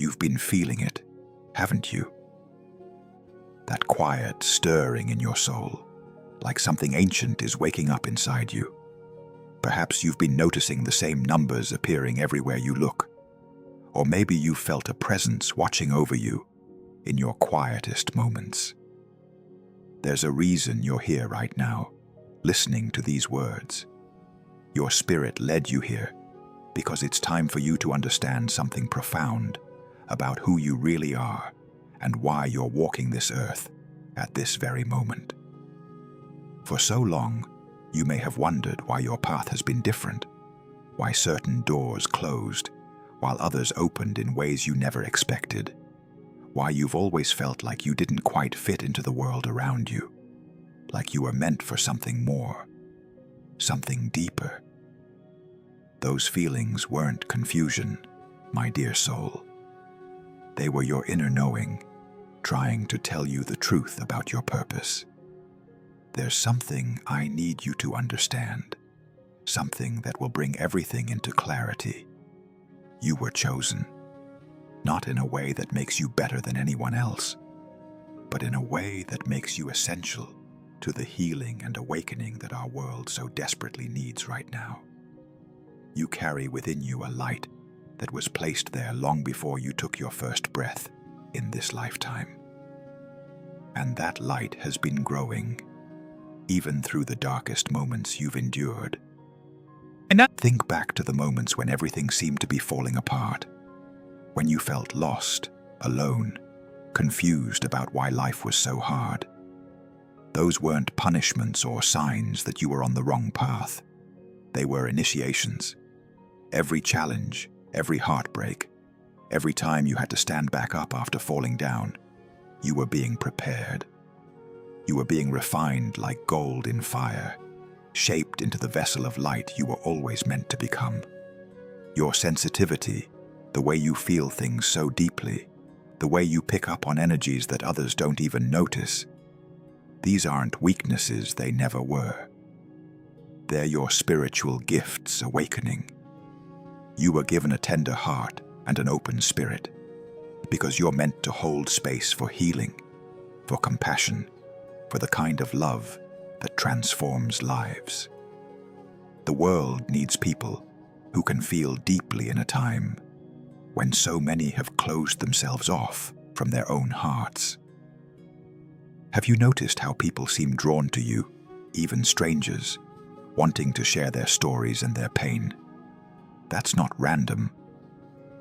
You've been feeling it, haven't you? That quiet stirring in your soul, like something ancient is waking up inside you. Perhaps you've been noticing the same numbers appearing everywhere you look. Or maybe you've felt a presence watching over you in your quietest moments. There's a reason you're here right now, listening to these words. Your spirit led you here because it's time for you to understand something profound about who you really are and why you're walking this earth at this very moment. For so long, you may have wondered why your path has been different, why certain doors closed while others opened in ways you never expected, why you've always felt like you didn't quite fit into the world around you, like you were meant for something more, something deeper. Those feelings weren't confusion, my dear soul. They were your inner knowing, trying to tell you the truth about your purpose. There's something I need you to understand, something that will bring everything into clarity. You were chosen, not in a way that makes you better than anyone else, but in a way that makes you essential to the healing and awakening that our world so desperately needs right now. You carry within you a light that was placed there long before you took your first breath in this lifetime. And that light has been growing, even through the darkest moments you've endured. And now think back to the moments when everything seemed to be falling apart, when you felt lost, alone, confused about why life was so hard. Those weren't punishments or signs that you were on the wrong path. They were initiations. Every challenge, every heartbreak, every time you had to stand back up after falling down, you were being prepared. You were being refined like gold in fire, shaped into the vessel of light you were always meant to become. Your sensitivity, the way you feel things so deeply, the way you pick up on energies that others don't even notice, these aren't weaknesses, they never were. They're your spiritual gifts awakening. You were given a tender heart and an open spirit because you're meant to hold space for healing, for compassion, for the kind of love that transforms lives. The world needs people who can feel deeply in a time when so many have closed themselves off from their own hearts. Have you noticed how people seem drawn to you, even strangers, wanting to share their stories and their pain? That's not random.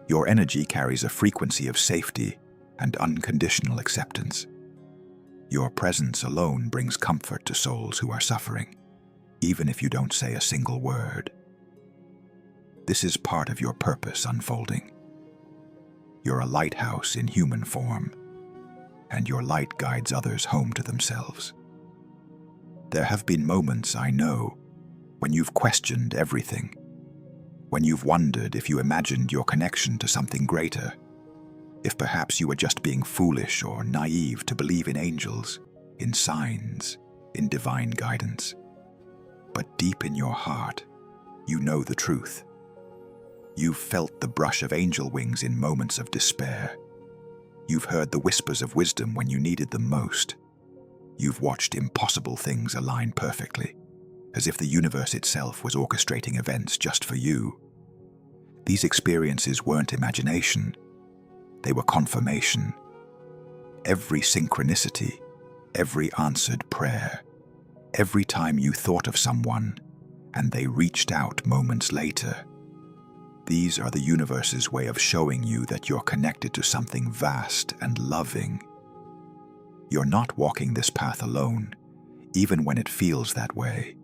Your energy carries a frequency of safety and unconditional acceptance. Your presence alone brings comfort to souls who are suffering, even if you don't say a single word. This is part of your purpose unfolding. You're a lighthouse in human form, and your light guides others home to themselves. There have been moments, I know, when you've questioned everything, when you've wondered if you imagined your connection to something greater, if perhaps you were just being foolish or naive to believe in angels, in signs, in divine guidance. But deep in your heart, you know the truth. You've felt the brush of angel wings in moments of despair. You've heard the whispers of wisdom when you needed them most. You've watched impossible things align perfectly, as if the universe itself was orchestrating events just for you. These experiences weren't imagination. They were confirmation. Every synchronicity, every answered prayer, every time you thought of someone and they reached out moments later. These are the universe's way of showing you that you're connected to something vast and loving. You're not walking this path alone, even when it feels that way.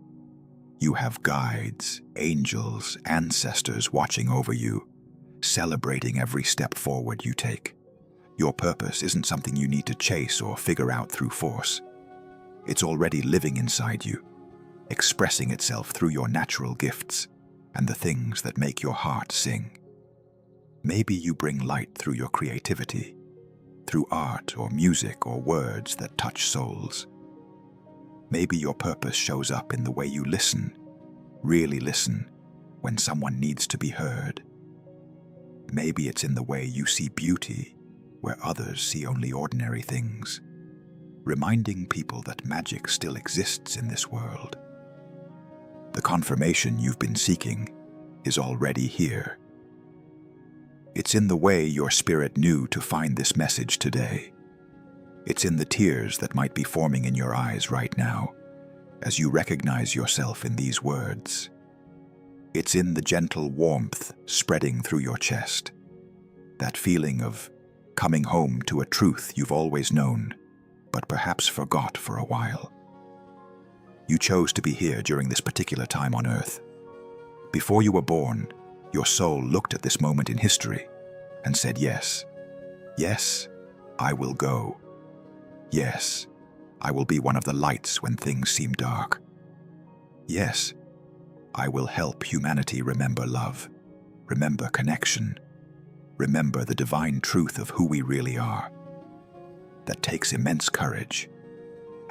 You have guides, angels, ancestors watching over you, celebrating every step forward you take. Your purpose isn't something you need to chase or figure out through force. It's already living inside you, expressing itself through your natural gifts and the things that make your heart sing. Maybe you bring light through your creativity, through art or music or words that touch souls. Maybe your purpose shows up in the way you listen, really listen, when someone needs to be heard. Maybe it's in the way you see beauty where others see only ordinary things, reminding people that magic still exists in this world. The confirmation you've been seeking is already here. It's in the way your spirit knew to find this message today. It's in the tears that might be forming in your eyes right now as you recognize yourself in these words. It's in the gentle warmth spreading through your chest, that feeling of coming home to a truth you've always known, but perhaps forgot for a while. You chose to be here during this particular time on Earth. Before you were born, your soul looked at this moment in history and said, yes, yes, I will go. Yes, I will be one of the lights when things seem dark. Yes, I will help humanity remember love, remember connection, remember the divine truth of who we really are. That takes immense courage,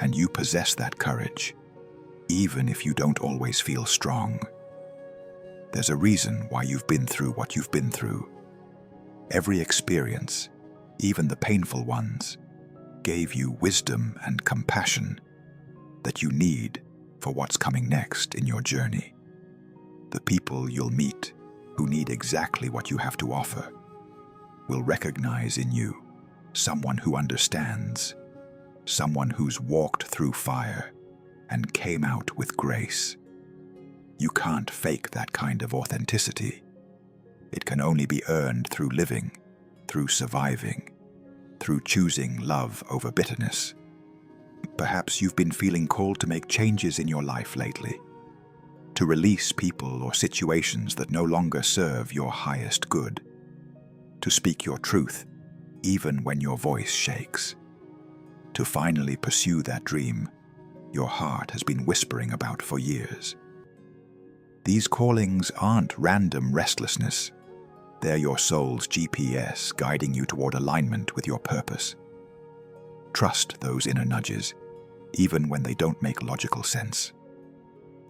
and you possess that courage, even if you don't always feel strong. There's a reason why you've been through what you've been through. Every experience, even the painful ones, gave you wisdom and compassion that you need for what's coming next in your journey. The people you'll meet who need exactly what you have to offer will recognize in you someone who understands, someone who's walked through fire and came out with grace. You can't fake that kind of authenticity. It can only be earned through living, through surviving, through choosing love over bitterness. Perhaps you've been feeling called to make changes in your life lately, to release people or situations that no longer serve your highest good, to speak your truth even when your voice shakes, to finally pursue that dream your heart has been whispering about for years. These callings aren't random restlessness. They're your soul's GPS guiding you toward alignment with your purpose. Trust those inner nudges, even when they don't make logical sense.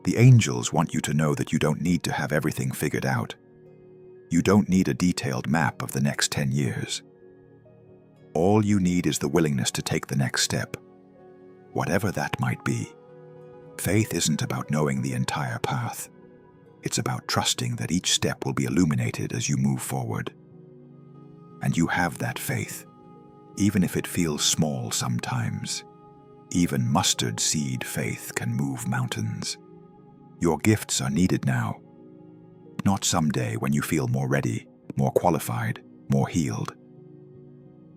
The angels want you to know that you don't need to have everything figured out. You don't need a detailed map of the next 10 years. All you need is the willingness to take the next step, whatever that might be. Faith isn't about knowing the entire path. It's about trusting that each step will be illuminated as you move forward. And you have that faith, even if it feels small sometimes. Even mustard seed faith can move mountains. Your gifts are needed now, not someday when you feel more ready, more qualified, more healed.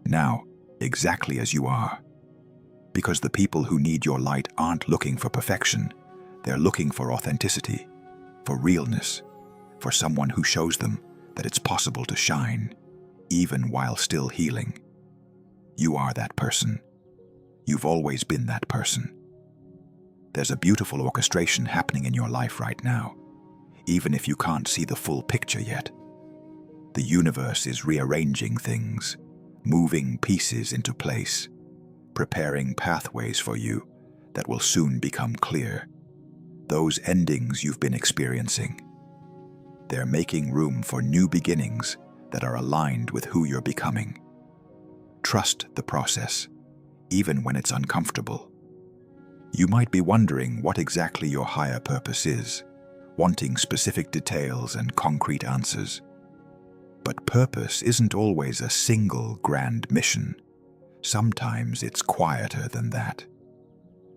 Now, exactly as you are. Because the people who need your light aren't looking for perfection. They're looking for authenticity, for realness, for someone who shows them that it's possible to shine, even while still healing. You are that person. You've always been that person. There's a beautiful orchestration happening in your life right now, even if you can't see the full picture yet. The universe is rearranging things, moving pieces into place, preparing pathways for you that will soon become clear. Those endings you've been experiencing, they're making room for new beginnings that are aligned with who you're becoming. Trust the process, even when it's uncomfortable. You might be wondering what exactly your higher purpose is, wanting specific details and concrete answers. But purpose isn't always a single grand mission. Sometimes it's quieter than that.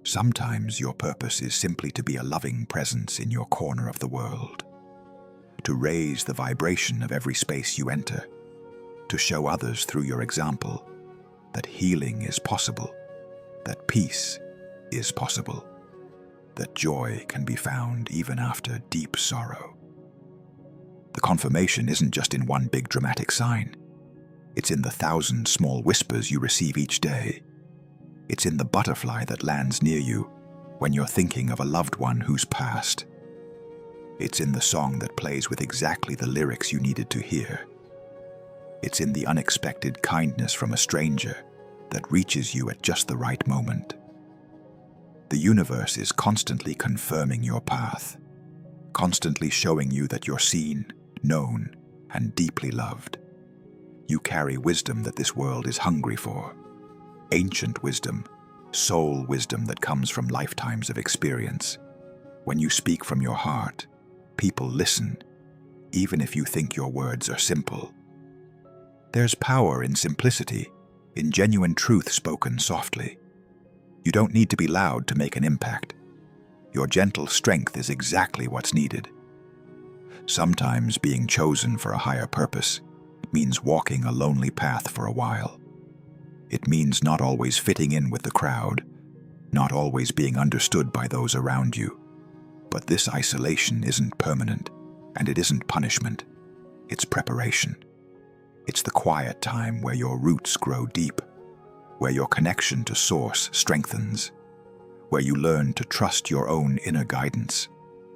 Sometimes your purpose is simply to be a loving presence in your corner of the world, to raise the vibration of every space you enter, to show others through your example that healing is possible, that peace is possible, that joy can be found even after deep sorrow. The confirmation isn't just in one big dramatic sign. It's in the 1,000 small whispers you receive each day. It's in the butterfly that lands near you when you're thinking of a loved one who's passed. It's in the song that plays with exactly the lyrics you needed to hear. It's in the unexpected kindness from a stranger that reaches you at just the right moment. The universe is constantly confirming your path, constantly showing you that you're seen, known, and deeply loved. You carry wisdom that this world is hungry for. Ancient wisdom, soul wisdom that comes from lifetimes of experience. When you speak from your heart, people listen, even if you think your words are simple. There's power in simplicity, in genuine truth spoken softly. You don't need to be loud to make an impact. Your gentle strength is exactly what's needed. Sometimes being chosen for a higher purpose means walking a lonely path for a while. It means not always fitting in with the crowd, not always being understood by those around you. But this isolation isn't permanent, and it isn't punishment. It's preparation. It's the quiet time where your roots grow deep, where your connection to Source strengthens, where you learn to trust your own inner guidance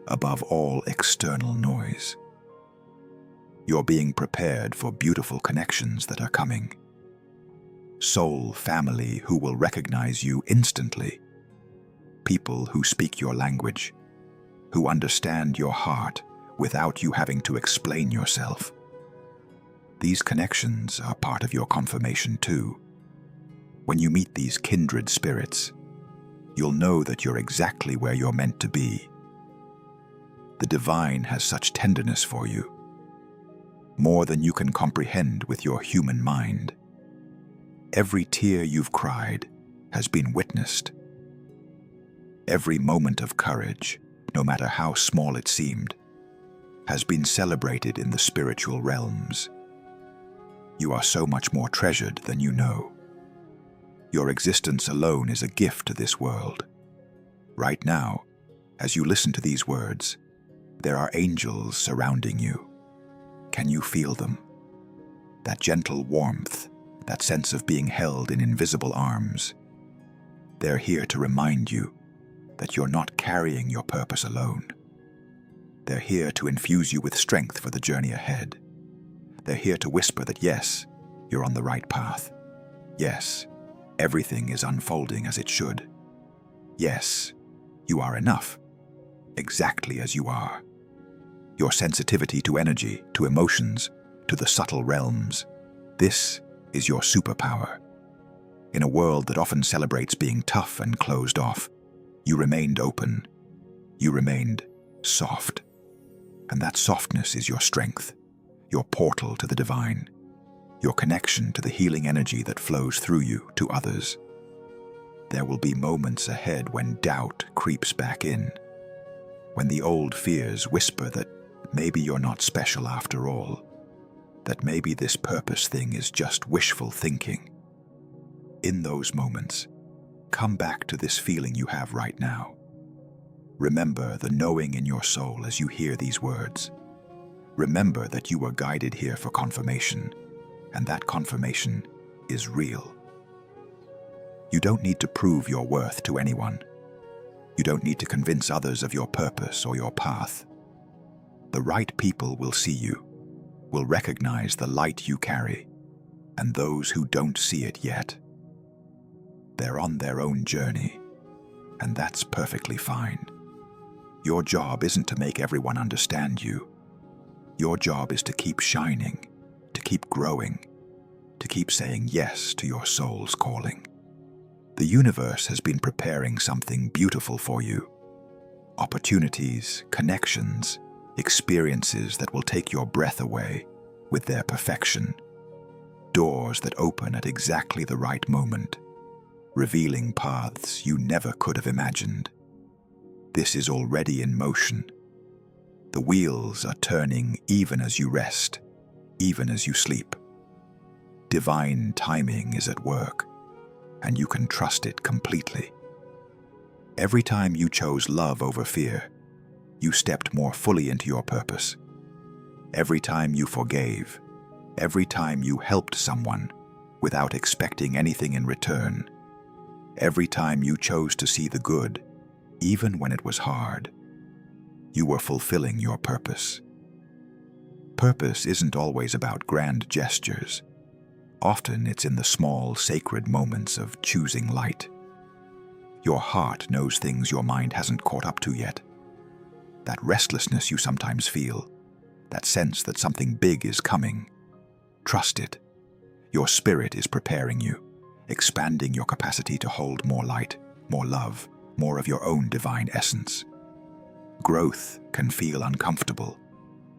above all external noise. You're being prepared for beautiful connections that are coming. Soul family who will recognize you instantly. People who speak your language, who understand your heart without you having to explain yourself. These connections are part of your confirmation too. When you meet these kindred spirits, you'll know that you're exactly where you're meant to be. The divine has such tenderness for you, more than you can comprehend with your human mind. Every tear you've cried has been witnessed. Every moment of courage, no matter how small it seemed, has been celebrated in the spiritual realms. You are so much more treasured than you know. Your existence alone is a gift to this world. Right now, as you listen to these words, there are angels surrounding you. Can you feel them? That gentle warmth, that sense of being held in invisible arms. They're here to remind you that you're not carrying your purpose alone. They're here to infuse you with strength for the journey ahead. They're here to whisper that yes, you're on the right path. Yes, everything is unfolding as it should. Yes, you are enough, exactly as you are. Your sensitivity to energy, to emotions, to the subtle realms, this is your superpower. In a world that often celebrates being tough and closed off, you remained open. You remained soft. And that softness is your strength, your portal to the divine, your connection to the healing energy that flows through you to others. There will be moments ahead when doubt creeps back in, when the old fears whisper that maybe you're not special after all, that maybe this purpose thing is just wishful thinking. In those moments, come back to this feeling you have right now. Remember the knowing in your soul as you hear these words. Remember that you were guided here for confirmation, and that confirmation is real. You don't need to prove your worth to anyone. You don't need to convince others of your purpose or your path. The right people will see you, will recognize the light you carry, and those who don't see it yet, they're on their own journey, and that's perfectly fine. Your job isn't to make everyone understand you. Your job is to keep shining, to keep growing, to keep saying yes to your soul's calling. The universe has been preparing something beautiful for you. Opportunities, connections, experiences that will take your breath away with their perfection. Doors that open at exactly the right moment, revealing paths you never could have imagined. This is already in motion. The wheels are turning even as you rest, even as you sleep. Divine timing is at work, and you can trust it completely. Every time you chose love over fear, you stepped more fully into your purpose. Every time you forgave, every time you helped someone without expecting anything in return, every time you chose to see the good, even when it was hard, you were fulfilling your purpose. Purpose isn't always about grand gestures. Often it's in the small, sacred moments of choosing light. Your heart knows things your mind hasn't caught up to yet. That restlessness you sometimes feel, that sense that something big is coming, trust it. Your spirit is preparing you, expanding your capacity to hold more light, more love, more of your own divine essence. Growth can feel uncomfortable,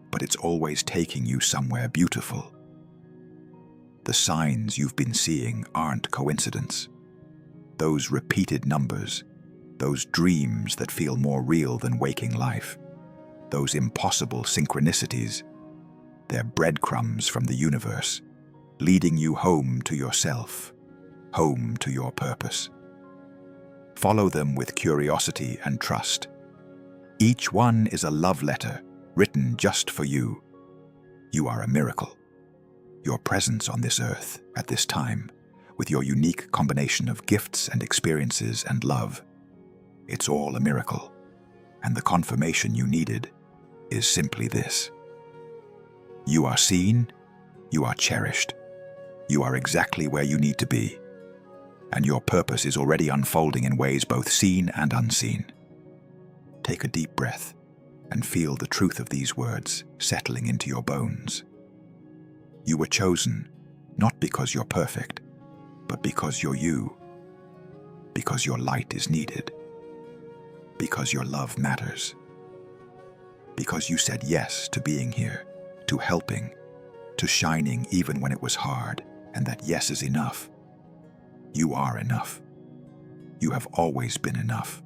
but it's always taking you somewhere beautiful. The signs you've been seeing aren't coincidence. Those repeated numbers, those dreams that feel more real than waking life, those impossible synchronicities, they're breadcrumbs from the universe, leading you home to yourself, home to your purpose. Follow them with curiosity and trust. Each one is a love letter written just for you. You are a miracle. Your presence on this earth at this time, with your unique combination of gifts and experiences and love, it's all a miracle. And the confirmation you needed is simply this. You are seen, you are cherished, you are exactly where you need to be, and your purpose is already unfolding in ways both seen and unseen. Take a deep breath and feel the truth of these words settling into your bones. You were chosen, not because you're perfect, but because you're you, because your light is needed, because your love matters, because you said yes to being here, to helping, to shining even when it was hard, and that yes is enough. You are enough. You have always been enough.